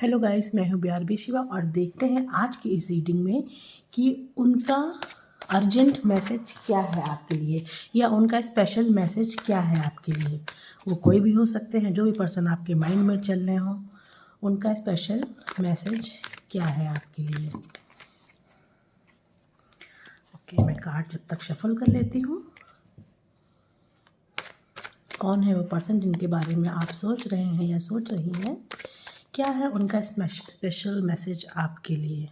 Hello guys, मैं हूँ BRB Shiva और देखते हैं आज की इस रीडिंग में कि उनका अर्जेंट मैसेज क्या है आपके लिए या उनका स्पेशल मैसेज क्या है आपके लिए। वो कोई भी हो सकते हैं, जो भी पर्सन आपके माइंड में चल रहे हों, उनका स्पेशल मैसेज क्या है आपके लिए। ओके, मैं कार्ड जब तक शफल कर लेती हूँ। कौन है वो पर्सन जिनके बारे में आप सोच रहे हैं या सोच रही हैं, क्या है उनका स्पेशल मैसेज आपके लिए।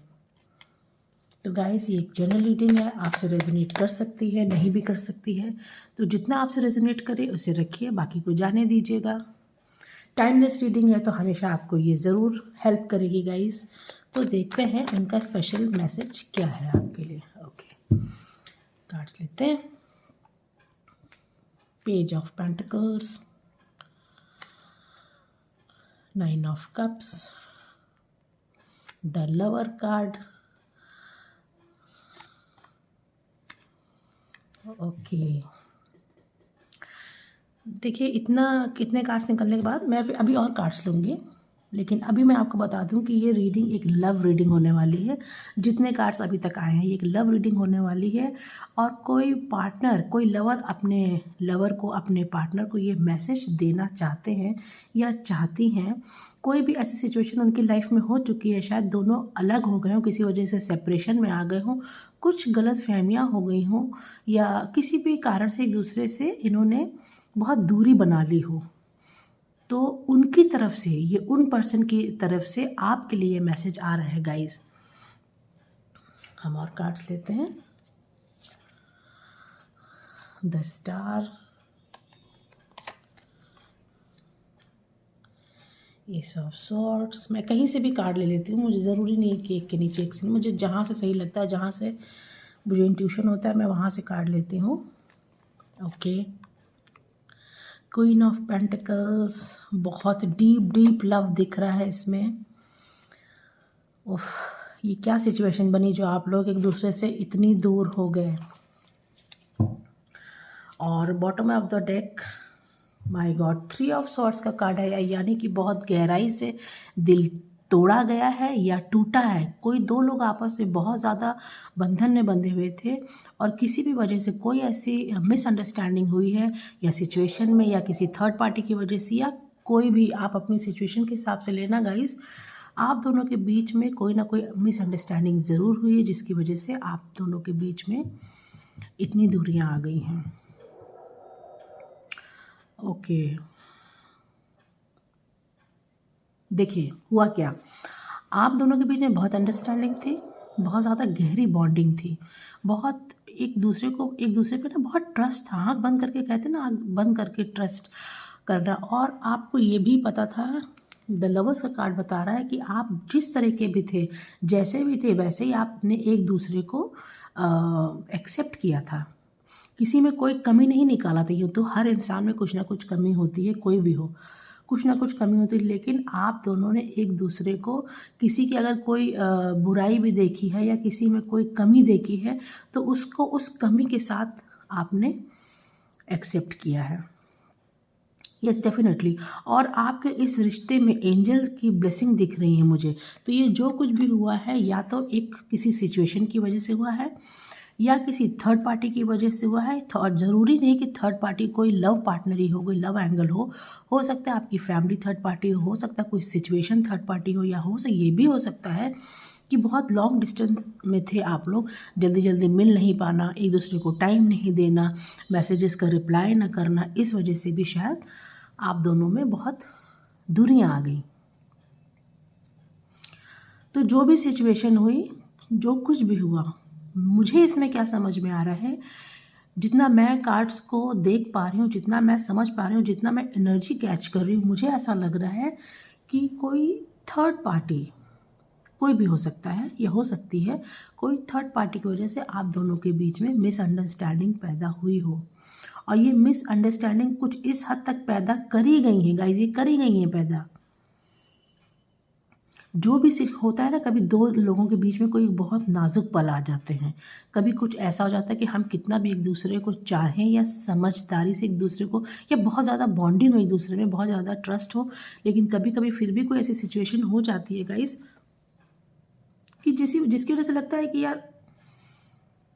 तो गाइस, ये एक जनरल रीडिंग है, आपसे रेजोनेट कर सकती है, नहीं भी कर सकती है। तो जितना आपसे रेजोनेट करे उसे रखिए, बाकी को जाने दीजिएगा। टाइमलेस रीडिंग है तो हमेशा आपको ये ज़रूर हेल्प करेगी गाइस। तो देखते हैं उनका स्पेशल मैसेज क्या है आपके लिए। ओके, कार्ड्स लेते हैं। Page of pentacles, 9 of cups, the lover card. Okay, देखिए इतना कितने कार्ड्स निकलने के बाद मैं अभी और कार्ड्स लूँगी, लेकिन अभी मैं आपको बता दूं कि ये रीडिंग एक लव रीडिंग होने वाली है। जितने कार्ड्स अभी तक आए हैं, ये एक लव रीडिंग होने वाली है। और कोई पार्टनर, कोई लवर अपने लवर को, अपने पार्टनर को ये मैसेज देना चाहते हैं या चाहती हैं। कोई भी ऐसी सिचुएशन उनकी लाइफ में हो चुकी है, शायद दोनों अलग हो गए हों, किसी वजह से सेपरेशन में आ गए हों, कुछ गलत फहमियाँ हो गई हों, या किसी भी कारण से एक दूसरे से इन्होंने बहुत दूरी बना ली हो। तो उनकी तरफ से, ये उन पर्सन की तरफ से आपके लिए मैसेज आ रहा है गाइस। हम और कार्ड्स लेते हैं। The star, S of swords. मैं कहीं से भी कार्ड ले लेती हूँ, मुझे ज़रूरी नहीं है कि एक के नीचे एक से, मुझे जहाँ से सही लगता है, जहाँ से मुझे इंट्यूशन होता है, मैं वहाँ से कार्ड लेती हूँ। Okay, queen of pentacles. बहुत डीप लव दिख रहा है इसमें। उफ, ये क्या सिचुएशन बनी जो आप लोग एक दूसरे से इतनी दूर हो गए। और bottom of the deck, my God, 3 of swords का कार्ड है, यानी कि बहुत गहराई से दिल तोड़ा गया है या टूटा है। कोई दो लोग आपस में बहुत ज़्यादा बंधन में बंधे हुए थे और किसी भी वजह से कोई ऐसी मिसअंडरस्टैंडिंग हुई है, या सिचुएशन में, या किसी थर्ड पार्टी की वजह से, या कोई भी, आप अपनी सिचुएशन के हिसाब से लेना गाइस। आप दोनों के बीच में कोई ना कोई मिसअंडरस्टैंडिंग ज़रूर हुई है, जिसकी वजह से आप दोनों के बीच में इतनी दूरियां आ गई हैं। ओके, देखिए हुआ क्या, आप दोनों के बीच में बहुत अंडरस्टैंडिंग थी, बहुत ज़्यादा गहरी बॉन्डिंग थी, बहुत एक दूसरे पे ना बहुत ट्रस्ट था। आँख बंद करके, कहते ना, आँख बंद करके ट्रस्ट करना। और आपको ये भी पता था, द लवर्स का कार्ड बता रहा है कि आप जिस तरह के भी थे, जैसे भी थे, वैसे ही आपने एक दूसरे को एक्सेप्ट किया था। किसी में कोई कमी नहीं निकाला था। यूँ तो हर इंसान में कुछ ना कुछ कमी होती है, कोई भी हो, कुछ ना कुछ कमी होती है, लेकिन आप दोनों ने एक दूसरे को, किसी की अगर कोई बुराई भी देखी है या किसी में कोई कमी देखी है, तो उसको उस कमी के साथ आपने एक्सेप्ट किया है। Yes, definitely. और आपके इस रिश्ते में एंजल्स की ब्लेसिंग दिख रही है मुझे। तो ये जो कुछ भी हुआ है, या तो एक किसी सिचुएशन की वजह से हुआ है, या किसी थर्ड पार्टी की वजह से हुआ है। और ज़रूरी नहीं कि थर्ड पार्टी कोई लव पार्टनर ही हो, कोई लव एंगल हो सकता है आपकी फैमिली थर्ड पार्टी हो सकता है कोई सिचुएशन थर्ड पार्टी हो, या ये भी हो सकता है कि बहुत लॉन्ग डिस्टेंस में थे आप लोग, जल्दी जल्दी मिल नहीं पाना, एक दूसरे को टाइम नहीं देना, मैसेजेस का रिप्लाई ना करना, इस वजह से भी शायद आप दोनों में बहुत दूरियां आ गई। तो जो भी सिचुएशन हुई, जो कुछ भी हुआ, मुझे इसमें क्या समझ में आ रहा है, जितना मैं कार्ड्स को देख पा रही हूँ, जितना मैं समझ पा रही हूँ, जितना मैं एनर्जी कैच कर रही हूँ, मुझे ऐसा लग रहा है कि कोई थर्ड पार्टी, कोई भी हो सकता है या हो सकती है, कोई थर्ड पार्टी की वजह से आप दोनों के बीच में मिसअंडरस्टैंडिंग पैदा हुई हो। और ये मिसअंडरस्टैंडिंग कुछ इस हद तक पैदा करी गई है गाइस, ये करी गई हैं पैदा। जो भी होता है ना, कभी दो लोगों के बीच में कोई बहुत नाजुक पल आ जाते हैं, कभी कुछ ऐसा हो जाता है कि हम कितना भी एक दूसरे को चाहें या समझदारी से एक दूसरे को, या बहुत ज़्यादा बॉन्डिंग हो एक दूसरे में, बहुत ज़्यादा ट्रस्ट हो, लेकिन कभी कभी फिर भी कोई ऐसी सिचुएशन हो जाती है गाइस कि जिसकी वजह से लगता है कि यार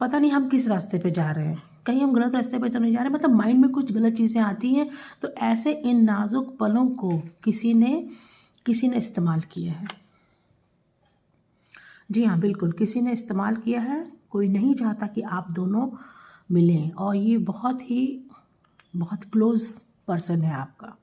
पता नहीं हम किस रास्ते पे जा रहे हैं, कहीं हम गलत रास्ते पे तो नहीं जा रहे, मतलब माइंड में कुछ गलत चीज़ें आती हैं। तो ऐसे इन नाजुक पलों को किसी ने इस्तेमाल किया है। जी हाँ, बिल्कुल किसी ने इस्तेमाल किया है। कोई नहीं चाहता कि आप दोनों मिलें, और ये बहुत क्लोज पर्सन है आपका।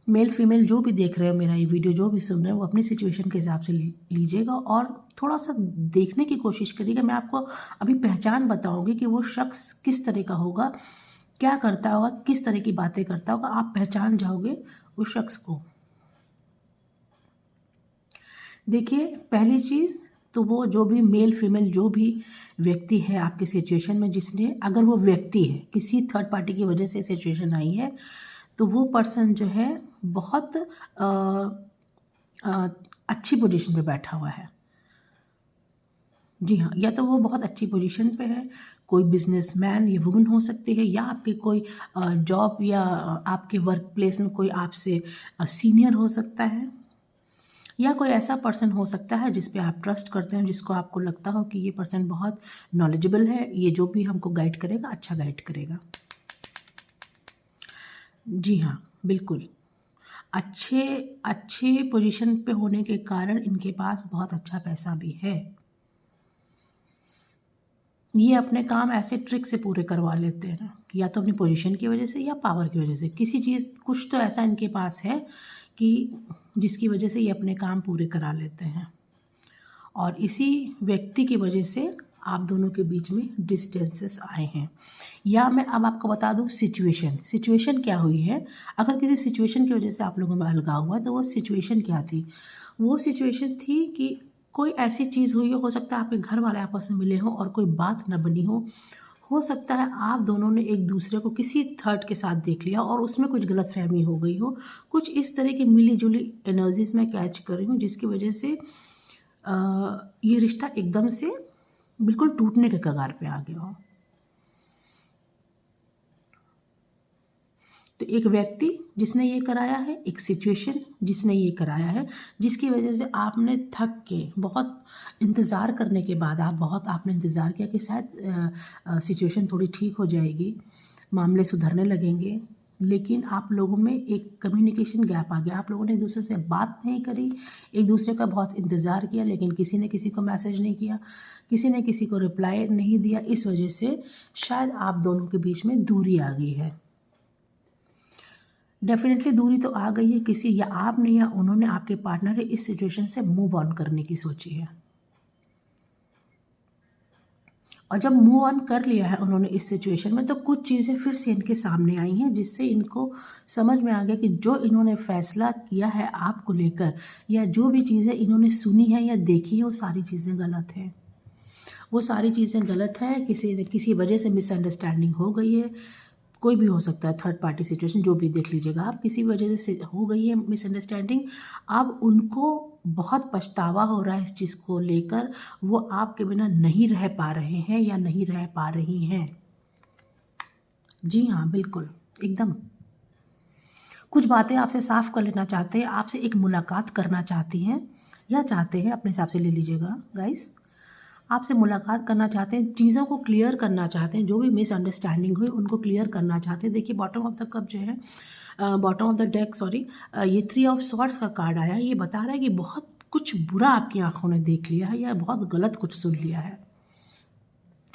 मेल फीमेल जो भी देख रहे हो मेरा ये वीडियो, जो भी सुन रहे हो, वो अपनी सिचुएशन के हिसाब से लीजिएगा और थोड़ा सा देखने की कोशिश करिएगा। मैं आपको अभी पहचान बताऊंगी कि वो शख्स किस तरह का होगा, क्या करता होगा, किस तरह की बातें करता होगा, आप पहचान जाओगे उस शख्स को। देखिए, पहली चीज़ तो वो जो भी मेल फीमेल जो भी व्यक्ति है आपकी सिचुएशन में, जिसने, अगर वो व्यक्ति है किसी थर्ड पार्टी की वजह से सिचुएशन आई है, तो वो पर्सन जो है बहुत अच्छी पोजीशन पे बैठा हुआ है। जी हाँ, या तो वो बहुत अच्छी पोजीशन पे है, कोई बिजनेसमैन या वुमन हो सकती है, या आपके कोई जॉब या आपके वर्क प्लेस में कोई आपसे सीनियर हो सकता है, या कोई ऐसा पर्सन हो सकता है जिस पे आप ट्रस्ट करते हैं, जिसको आपको लगता हो कि ये पर्सन बहुत नॉलेजेबल है, ये जो भी हमको गाइड करेगा अच्छा गाइड करेगा। जी हाँ, बिल्कुल अच्छे पोजीशन पे होने के कारण इनके पास बहुत अच्छा पैसा भी है। ये अपने काम ऐसे ट्रिक से पूरे करवा लेते हैं, या तो अपनी पोजीशन की वजह से या पावर की वजह से, किसी चीज़ कुछ तो ऐसा इनके पास है कि जिसकी वजह से ये अपने काम पूरे करा लेते हैं। और इसी व्यक्ति की वजह से आप दोनों के बीच में डिस्टेंसेस आए हैं। या मैं अब आपको बता दूं सिचुएशन क्या हुई है। अगर किसी सिचुएशन की वजह से आप लोगों में अलगाव हुआ, तो वो सिचुएशन क्या थी? वो सिचुएशन थी कि कोई ऐसी चीज़ हुई हो सकता है आपके घर वाले आपस में मिले हों और कोई बात न बनी हो सकता है आप दोनों ने एक दूसरे को किसी थर्ड के साथ देख लिया और उसमें कुछ गलतफहमी हो गई हो, कुछ इस तरह की मिली जुली एनर्जीज में कैच कर रही हूँ, जिसकी वजह से ये रिश्ता एकदम से बिल्कुल टूटने के कगार पे आ गया हो। तो एक व्यक्ति जिसने ये कराया है, एक सिचुएशन जिसने ये कराया है, जिसकी वजह से आपने थक के बहुत इंतज़ार करने के बाद आपने इंतज़ार किया कि शायद सिचुएशन थोड़ी ठीक हो जाएगी, मामले सुधरने लगेंगे, लेकिन आप लोगों में एक कम्युनिकेशन गैप आ गया। आप लोगों ने एक दूसरे से बात नहीं करी, एक दूसरे का बहुत इंतज़ार किया, लेकिन किसी ने किसी को मैसेज नहीं किया, किसी ने किसी को रिप्लाई नहीं दिया। इस वजह से शायद आप दोनों के बीच में दूरी आ गई है। डेफिनेटली दूरी तो आ गई है, किसी या आपने या उन्होंने, आपके पार्टनर ने इस सिचुएशन से मूव ऑन करने की सोची है। और जब मूव ऑन कर लिया है उन्होंने इस सिचुएशन में, तो कुछ चीज़ें फिर से इनके सामने आई हैं, जिससे इनको समझ में आ गया कि जो इन्होंने फैसला किया है आपको लेकर, या जो भी चीज़ें इन्होंने सुनी है या देखी है, वो सारी चीज़ें गलत हैं। वो सारी चीज़ें गलत हैं, किसी वजह से मिसअंडरस्टैंडिंग हो गई है, कोई भी हो सकता है, थर्ड पार्टी सिचुएशन जो भी देख लीजिएगा आप, किसी वजह से हो गई है मिसअंडरस्टैंडिंग। अब उनको बहुत पछतावा हो रहा है इस चीज़ को लेकर, वो आपके बिना नहीं रह पा रहे हैं या नहीं रह पा रही हैं। जी हाँ, बिल्कुल एकदम कुछ बातें आपसे साफ कर लेना चाहते हैं, आपसे एक मुलाकात करना चाहती हैं या चाहते हैं, अपने हिसाब से ले लीजिएगा गाइस, आपसे मुलाकात करना चाहते हैं, चीज़ों को क्लियर करना चाहते हैं, जो भी मिसअंडरस्टैंडिंग हुई उनको क्लियर करना चाहते हैं। देखिए, बॉटम ऑफ द कप जो है, bottom of the deck sorry, ये 3 ऑफ स्वॉर्ड्स का कार्ड आया है। ये बता रहा है कि बहुत कुछ बुरा आपकी आंखों ने देख लिया है या बहुत गलत कुछ सुन लिया है।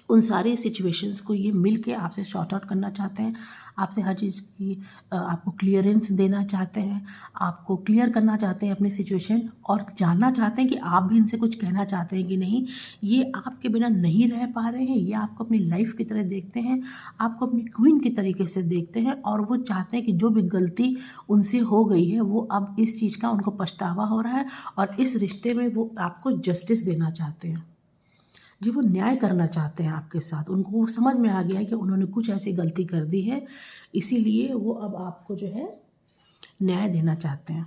उन सारी सिचुएशंस को ये मिल के आपसे शॉर्ट आउट करना चाहते हैं, आपसे हर चीज़ की आपको क्लियरेंस देना चाहते हैं, आपको क्लियर करना चाहते हैं अपनी सिचुएशन, और जानना चाहते हैं कि आप भी इनसे कुछ कहना चाहते हैं कि नहीं, ये आपके बिना नहीं रह पा रहे हैं, ये आपको अपनी लाइफ की तरह देखते हैं, आपको अपनी क्वीन की तरीके से देखते हैं, और वो चाहते हैं कि जो भी गलती उनसे हो गई है, वो अब इस चीज़ का उनको पछतावा हो रहा है, और इस रिश्ते में वो आपको जस्टिस देना चाहते हैं। जी, वो न्याय करना चाहते हैं आपके साथ। उनको वो समझ में आ गया है कि उन्होंने कुछ ऐसी गलती कर दी है, इसीलिए वो अब आपको जो है न्याय देना चाहते हैं।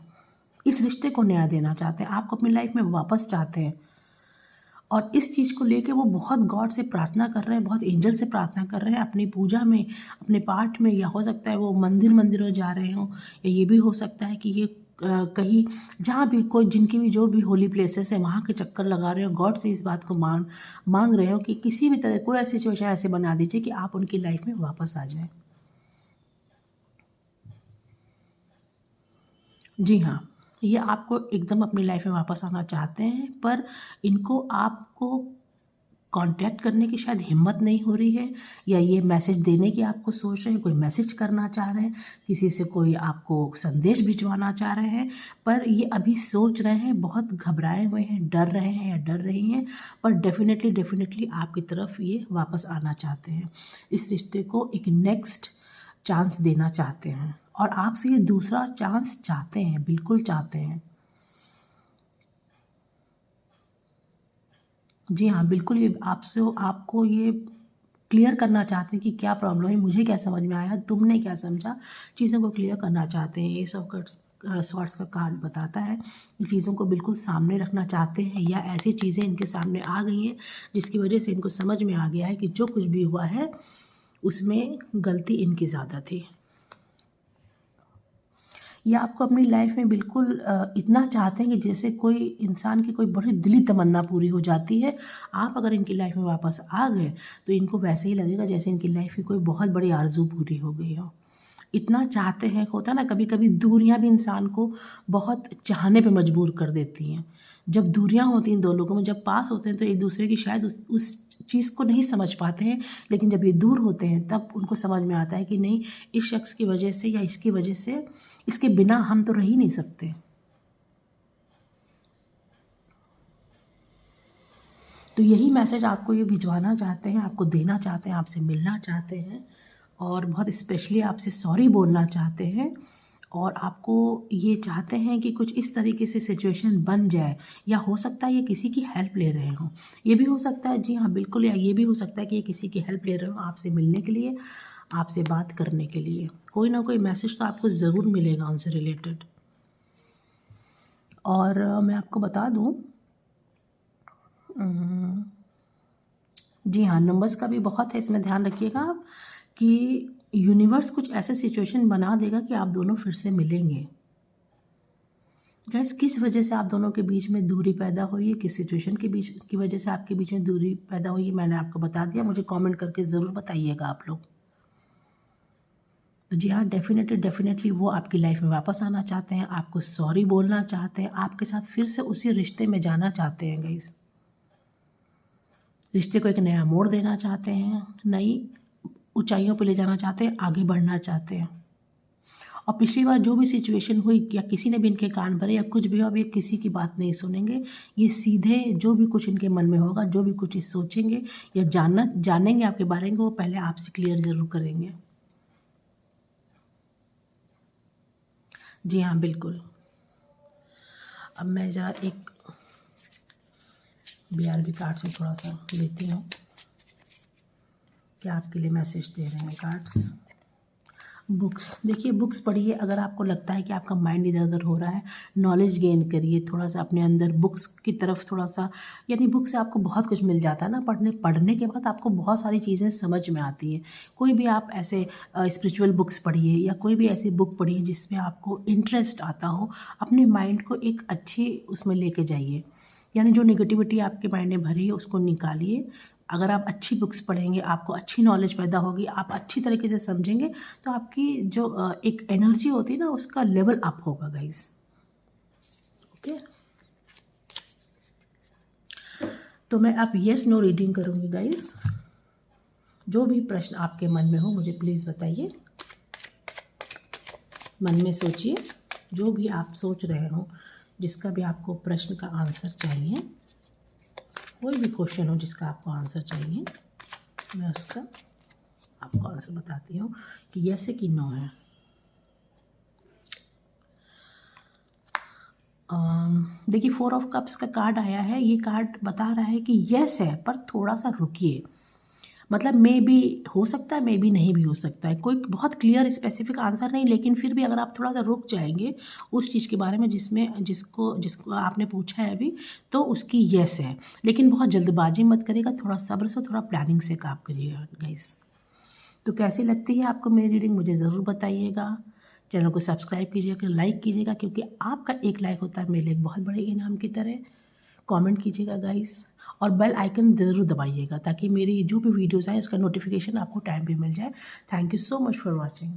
इस रिश्ते को न्याय देना चाहते हैं, आपको अपनी लाइफ में वापस चाहते हैं। और इस चीज़ को लेके वो बहुत गॉड से प्रार्थना कर रहे हैं, बहुत एंजल से प्रार्थना कर रहे हैं, अपनी पूजा में, अपने पाठ में, या हो सकता है वो मंदिरों जा रहे हों, या ये भी हो सकता है कि ये कहीं जहाँ भी कोई जिनकी भी जो भी होली प्लेसेस है वहाँ के चक्कर लगा रहे हो, गॉड से इस बात को मांग रहे हो कि किसी भी तरह कोई ऐसी सिचुएशन ऐसे बना दीजिए कि आप उनकी लाइफ में वापस आ जाएं। जी हाँ, ये आपको एकदम अपनी लाइफ में वापस आना चाहते हैं, पर इनको आपको कांटेक्ट करने की शायद हिम्मत नहीं हो रही है, या ये मैसेज देने की आपको सोच रहे हैं, कोई मैसेज करना चाह रहे हैं, किसी से कोई आपको संदेश भिजवाना चाह रहे हैं, पर ये अभी सोच रहे हैं, बहुत घबराए हुए हैं, डर रहे हैं या डर रही हैं, पर डेफिनेटली आपकी तरफ ये वापस आना चाहते हैं, इस रिश्ते को एक नेक्स्ट चांस देना चाहते हैं, और आपसे ये दूसरा चांस चाहते हैं, बिल्कुल चाहते हैं। जी हाँ, बिल्कुल, ये आपसे आपको ये क्लियर करना चाहते हैं कि क्या प्रॉब्लम है, मुझे क्या समझ में आया, तुमने क्या समझा, चीज़ों को क्लियर करना चाहते हैं। ये स्वॉर्ड्स का कार्ड बताता है कि चीज़ों को बिल्कुल सामने रखना चाहते हैं, या ऐसी चीज़ें इनके सामने आ गई हैं जिसकी वजह से इनको समझ में आ गया है कि जो कुछ भी हुआ है उसमें गलती इनकी ज़्यादा थी। या आपको अपनी लाइफ में बिल्कुल इतना चाहते हैं कि जैसे कोई इंसान की कोई बड़ी दिली तमन्ना पूरी हो जाती है, आप अगर इनकी लाइफ में वापस आ गए तो इनको वैसे ही लगेगा जैसे इनकी लाइफ की कोई बहुत बड़ी आरज़ू पूरी हो गई हो। इतना चाहते हैं, होता है ना, कभी कभी दूरियां भी इंसान को बहुत चाहने पे मजबूर कर देती हैं। जब दूरियां होती हैं दो लोगों में, जब पास होते हैं तो एक दूसरे की शायद उस चीज़ को नहीं समझ पाते हैं, लेकिन जब ये दूर होते हैं तब उनको समझ में आता है कि नहीं, इस शख्स की वजह से या इसकी वजह से, इसके बिना हम तो रह ही नहीं सकते। तो यही मैसेज आपको ये भिजवाना चाहते हैं, आपको देना चाहते हैं, आपसे मिलना चाहते हैं, और बहुत स्पेशली आपसे सॉरी बोलना चाहते हैं, और आपको ये चाहते हैं कि कुछ इस तरीके से सिचुएशन बन जाए, या हो सकता है ये किसी की हेल्प ले रहे हों, ये भी हो सकता है, जी हाँ बिल्कुल, या ये भी हो सकता है कि ये किसी की हेल्प ले रहे हों आपसे मिलने के लिए, आपसे बात करने के लिए। कोई ना कोई मैसेज तो आपको ज़रूर मिलेगा उनसे रिलेटेड। और मैं आपको बता दूं, जी हाँ, नंबर्स का भी बहुत है, इसमें ध्यान रखिएगा आप कि यूनिवर्स कुछ ऐसे सिचुएशन बना देगा कि आप दोनों फिर से मिलेंगे। गैस, किस वजह से आप दोनों के बीच में दूरी पैदा हुई है, किस सिचुएशन के बीच की वजह से आपके बीच में दूरी पैदा हुई है, मैंने आपको बता दिया। मुझे कमेंट करके ज़रूर बताइएगा आप लोग। तो जी हाँ, डेफिनेटली वो आपकी लाइफ में वापस आना चाहते हैं, आपको सॉरी बोलना चाहते हैं, आपके साथ फिर से उसी रिश्ते में जाना चाहते हैं। गाइस, रिश्ते को एक नया मोड़ देना चाहते हैं, नई ऊंचाइयों पर ले जाना चाहते हैं, आगे बढ़ना चाहते हैं। और पिछली बार जो भी सिचुएशन हुई, या किसी ने भी इनके कान भरे, या कुछ भी हो, अब ये किसी की बात नहीं सुनेंगे, ये सीधे जो भी कुछ इनके मन में होगा, जो भी कुछ ये सोचेंगे या जानेंगे आपके बारे में, वो पहले आपसे क्लियर ज़रूर करेंगे। जी हाँ, बिल्कुल। अब मैं ज़रा एक BRB कार्ड से थोड़ा सा लेती हूँ, क्या आपके लिए मैसेज दे रहे हैं कार्ड्स। बुक्स, देखिए, बुक्स पढ़िए। अगर आपको लगता है कि आपका माइंड इधर उधर हो रहा है, नॉलेज गेन करिए थोड़ा सा अपने अंदर, बुक्स की तरफ थोड़ा सा, यानी बुक से आपको बहुत कुछ मिल जाता है ना, पढ़ने के बाद आपको बहुत सारी चीज़ें समझ में आती हैं। कोई भी आप ऐसे स्पिरिचुअल बुक्स पढ़िए, या कोई भी ऐसी बुक पढ़िए जिसमें आपको इंटरेस्ट आता हो, अपने माइंड को एक अच्छी उसमें लेके जाइए, यानी जो नेगेटिविटी आपके माइंड में भरी है उसको निकालिए। अगर आप अच्छी बुक्स पढ़ेंगे, आपको अच्छी नॉलेज पैदा होगी, आप अच्छी तरीके से समझेंगे, तो आपकी जो एक एनर्जी होती है ना, उसका लेवल अप होगा गाइस। ओके, तो मैं अब येस नो रीडिंग करूँगी गाइस। जो भी प्रश्न आपके मन में हो मुझे प्लीज़ बताइए, मन में सोचिए, जो भी आप सोच रहे हो, जिसका भी आपको प्रश्न का आंसर चाहिए, कोई भी क्वेश्चन हो जिसका आपको आंसर चाहिए, मैं उसका आपको आंसर बताती हूँ कि यस है कि नो है। देखिए, 4 ऑफ कप्स का कार्ड आया है। ये कार्ड बता रहा है कि यस है, पर थोड़ा सा रुकिए, मतलब मे भी हो सकता है, मे भी नहीं भी हो सकता है, कोई बहुत क्लियर स्पेसिफिक आंसर नहीं, लेकिन फिर भी अगर आप थोड़ा सा रुक जाएंगे उस चीज़ के बारे में जिसको जिसको आपने पूछा है अभी, तो उसकी येस है। लेकिन बहुत जल्दबाजी मत करिएगा, थोड़ा सब्र से, थोड़ा प्लानिंग से काम करिएगा गाइस। तो कैसी लगती है आपको मेरी रीडिंग, मुझे ज़रूर बताइएगा। चैनल को सब्सक्राइब कीजिएगा, लाइक कीजिएगा, क्योंकि आपका एक लाइक होता है मेरे लिए एक बहुत बड़े इनाम की तरह। कमेंट कीजिएगा गाइस, और बेल आइकन ज़रूर दबाइएगा ताकि मेरी जो भी वीडियोज़ आए उसका नोटिफिकेशन आपको टाइम पे मिल जाए। Thank you so much for watching.